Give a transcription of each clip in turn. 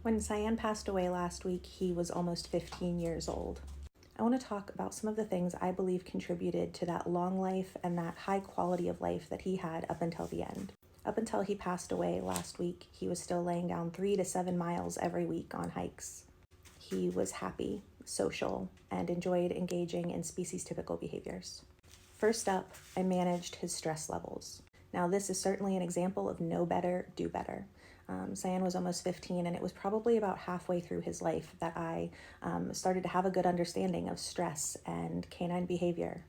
When Cyan passed away last week, he was almost 15 years old. I want to talk about some of the things I believe contributed to that long life and that high quality of life that he had up until the end. Up until he passed away last week, he was still laying down 3 to 7 miles every week on hikes. He was happy, social, and enjoyed engaging in species-typical behaviors. First up, I managed his stress levels. Now, this is certainly an example of know better, do better. Cyan was almost 15, and it was probably about halfway through his life that I started to have a good understanding of stress and canine behavior.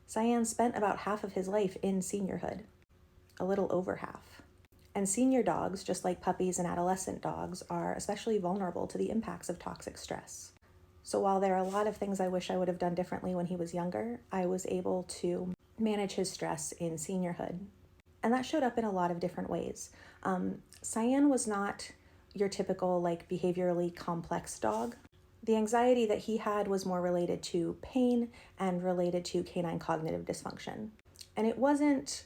Cyan spent about half of his life in seniorhood, a little over half. And senior dogs, just like puppies and adolescent dogs, are especially vulnerable to the impacts of toxic stress. So while there are a lot of things I wish I would have done differently when he was younger, I was able to manage his stress in seniorhood. And that showed up in a lot of different ways. Cyan was not your typical, behaviorally complex dog. The anxiety that he had was more related to pain and related to canine cognitive dysfunction. And it wasn't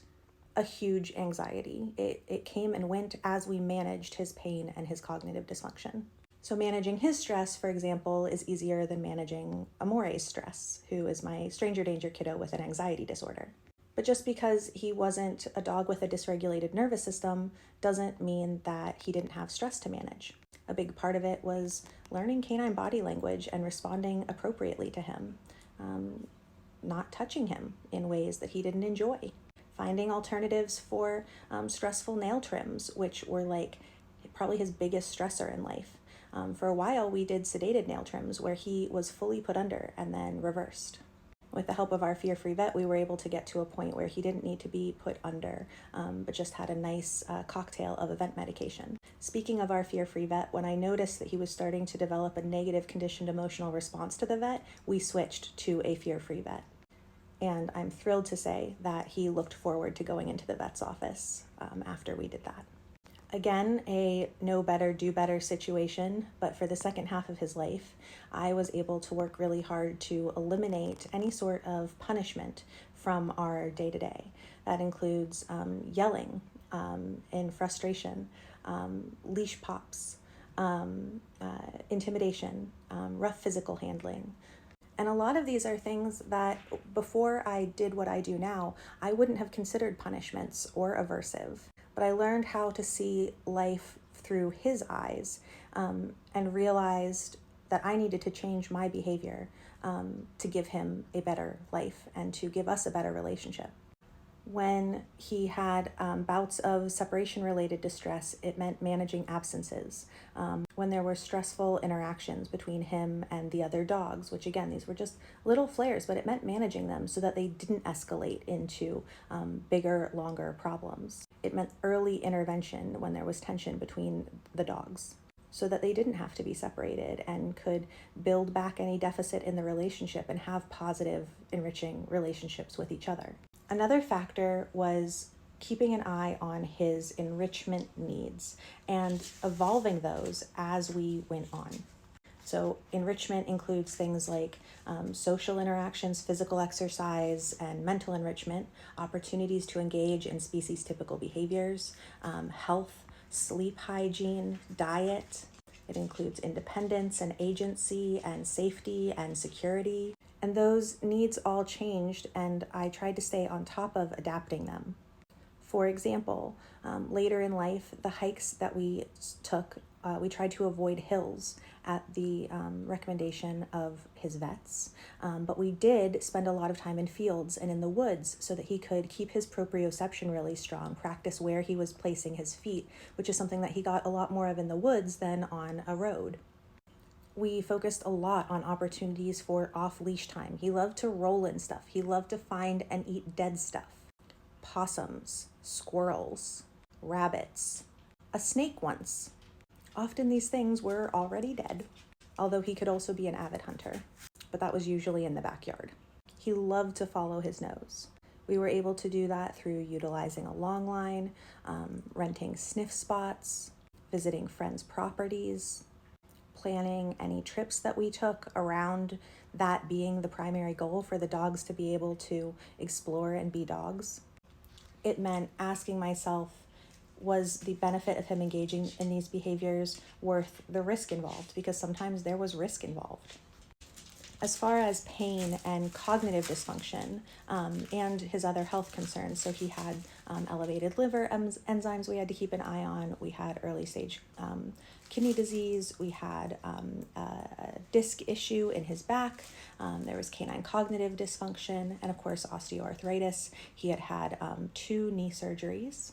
a huge anxiety. It came and went as we managed his pain and his cognitive dysfunction. So managing his stress, for example, is easier than managing Amore's stress, who is my stranger danger kiddo with an anxiety disorder. But just because he wasn't a dog with a dysregulated nervous system doesn't mean that he didn't have stress to manage. A big part of it was learning canine body language and responding appropriately to him, not touching him in ways that he didn't enjoy, finding alternatives for stressful nail trims, which were probably his biggest stressor in life. For a while, we did sedated nail trims where he was fully put under and then reversed. With the help of our fear-free vet, we were able to get to a point where he didn't need to be put under, but just had a nice cocktail of event medication. Speaking of our fear-free vet, when I noticed that he was starting to develop a negative conditioned emotional response to the vet, we switched to a fear-free vet. And I'm thrilled to say that he looked forward to going into the vet's office after we did that. Again, a know better, do better situation, but for the second half of his life, I was able to work really hard to eliminate any sort of punishment from our day-to-day. That includes yelling in frustration, leash pops, intimidation, rough physical handling. And a lot of these are things that before I did what I do now, I wouldn't have considered punishments or aversive. But I learned how to see life through his eyes and realized that I needed to change my behavior to give him a better life and to give us a better relationship. When he had bouts of separation-related distress, it meant managing absences. When there were stressful interactions between him and the other dogs, which again, these were just little flares, but it meant managing them so that they didn't escalate into bigger, longer problems. It meant early intervention when there was tension between the dogs, so that they didn't have to be separated and could build back any deficit in the relationship and have positive, enriching relationships with each other. Another factor was keeping an eye on his enrichment needs and evolving those as we went on. So enrichment includes things like social interactions, physical exercise, and mental enrichment, opportunities to engage in species-typical behaviors, health, sleep hygiene, diet. It includes independence and agency and safety and security. And those needs all changed, and I tried to stay on top of adapting them. For example, later in life, the hikes that we took, we tried to avoid hills at the recommendation of his vets, but we did spend a lot of time in fields and in the woods so that he could keep his proprioception really strong, practice where he was placing his feet, which is something that he got a lot more of in the woods than on a road. We focused a lot on opportunities for off-leash time. He loved to roll in stuff. He loved to find and eat dead stuff. Possums, squirrels, rabbits, a snake once. Often these things were already dead, although he could also be an avid hunter, but that was usually in the backyard. He loved to follow his nose. We were able to do that through utilizing a long line, renting sniff spots, visiting friends' properties, planning any trips that we took around that being the primary goal for the dogs to be able to explore and be dogs. It meant asking myself, Was the benefit of him engaging in these behaviors worth the risk involved? Because sometimes there was risk involved. As far as pain and cognitive dysfunction and his other health concerns, so he had elevated liver enzymes we had to keep an eye on. We had early stage kidney disease. We had a disc issue in his back. There was canine cognitive dysfunction, and of course osteoarthritis. He had 2 knee surgeries.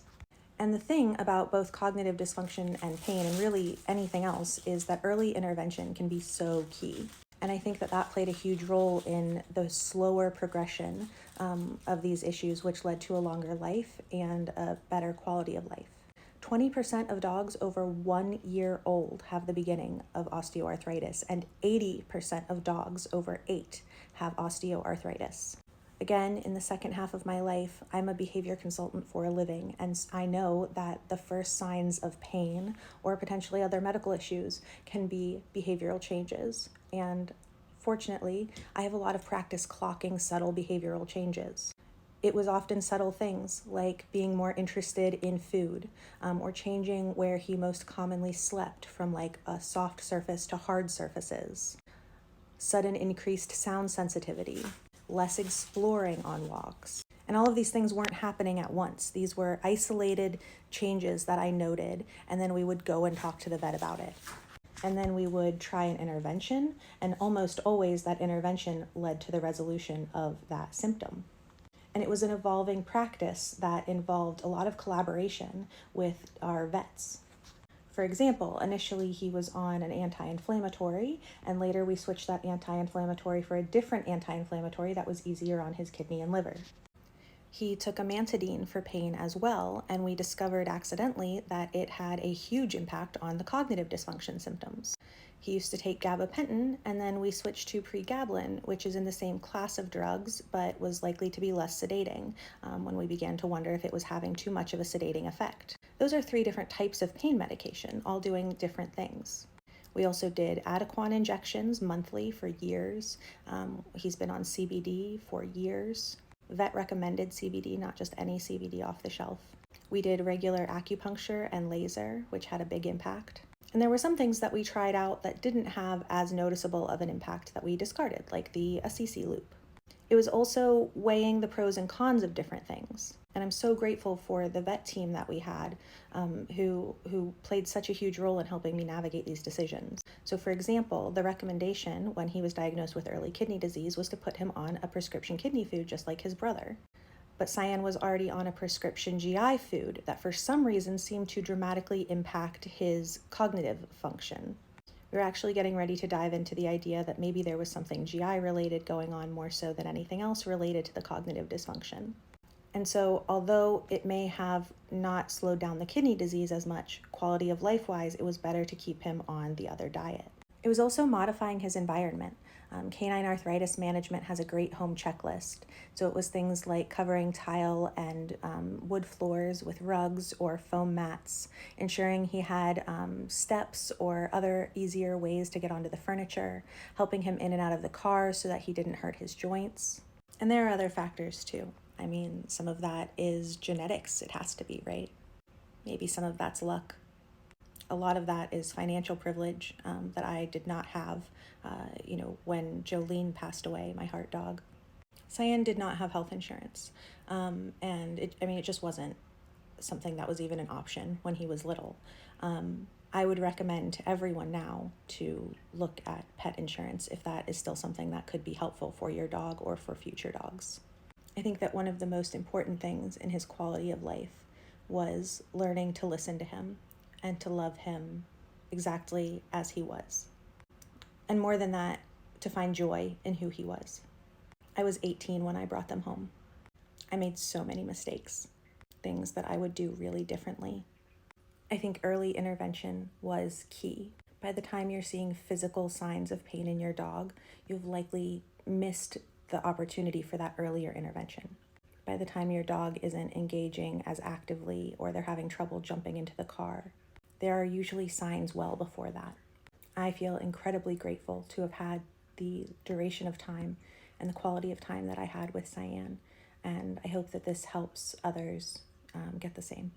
And the thing about both cognitive dysfunction and pain, and really anything else, is that early intervention can be so key. And I think that that played a huge role in the slower progression of these issues, which led to a longer life and a better quality of life. 20% of dogs over 1 year old have the beginning of osteoarthritis, and 80% of dogs over 8 have osteoarthritis. Again, in the second half of my life, I'm a behavior consultant for a living, and I know that the first signs of pain or potentially other medical issues can be behavioral changes. And fortunately, I have a lot of practice clocking subtle behavioral changes. It was often subtle things like being more interested in food or changing where he most commonly slept from like a soft surface to hard surfaces, sudden increased sound sensitivity, less exploring on walks. And all of these things weren't happening at once. These were isolated changes that I noted, and then we would go and talk to the vet about it. And then we would try an intervention, and almost always that intervention led to the resolution of that symptom. And it was an evolving practice that involved a lot of collaboration with our vets. For example, initially he was on an anti-inflammatory, and later we switched that anti-inflammatory for a different anti-inflammatory that was easier on his kidney and liver. He took amantadine for pain as well, and we discovered accidentally that it had a huge impact on the cognitive dysfunction symptoms. He used to take gabapentin, and then we switched to pregabalin, which is in the same class of drugs, but was likely to be less sedating when we began to wonder if it was having too much of a sedating effect. Those are 3 different types of pain medication, all doing different things. We also did Adequan injections monthly for years. He's been on CBD for years. Vet recommended CBD, not just any CBD off the shelf. We did regular acupuncture and laser, which had a big impact. And there were some things that we tried out that didn't have as noticeable of an impact that we discarded, like the Assisi loop. It was also weighing the pros and cons of different things. And I'm so grateful for the vet team that we had who played such a huge role in helping me navigate these decisions. So for example, the recommendation when he was diagnosed with early kidney disease was to put him on a prescription kidney food just like his brother. But Cyan was already on a prescription GI food that for some reason seemed to dramatically impact his cognitive function. We were actually getting ready to dive into the idea that maybe there was something GI related going on more so than anything else related to the cognitive dysfunction. And so although it may have not slowed down the kidney disease as much, quality of life-wise, it was better to keep him on the other diet. It was also modifying his environment. Canine arthritis management has a great home checklist. So it was things like covering tile and wood floors with rugs or foam mats, ensuring he had steps or other easier ways to get onto the furniture, helping him in and out of the car so that he didn't hurt his joints. And there are other factors too. I mean, some of that is genetics. It has to be, right? Maybe some of that's luck. A lot of that is financial privilege that I did not have, when Jolene passed away, my heart dog. Cyan did not have health insurance, and it just wasn't something that was even an option when he was little. I would recommend to everyone now to look at pet insurance if that is still something that could be helpful for your dog or for future dogs. I think that one of the most important things in his quality of life was learning to listen to him and to love him exactly as he was. And more than that, to find joy in who he was. I was 18 when I brought them home. I made so many mistakes, things that I would do really differently. I think early intervention was key. By the time you're seeing physical signs of pain in your dog, you've likely missed the opportunity for that earlier intervention. By the time your dog isn't engaging as actively or they're having trouble jumping into the car, there are usually signs well before that. I feel incredibly grateful to have had the duration of time and the quality of time that I had with Cyan, and I hope that this helps others get the same.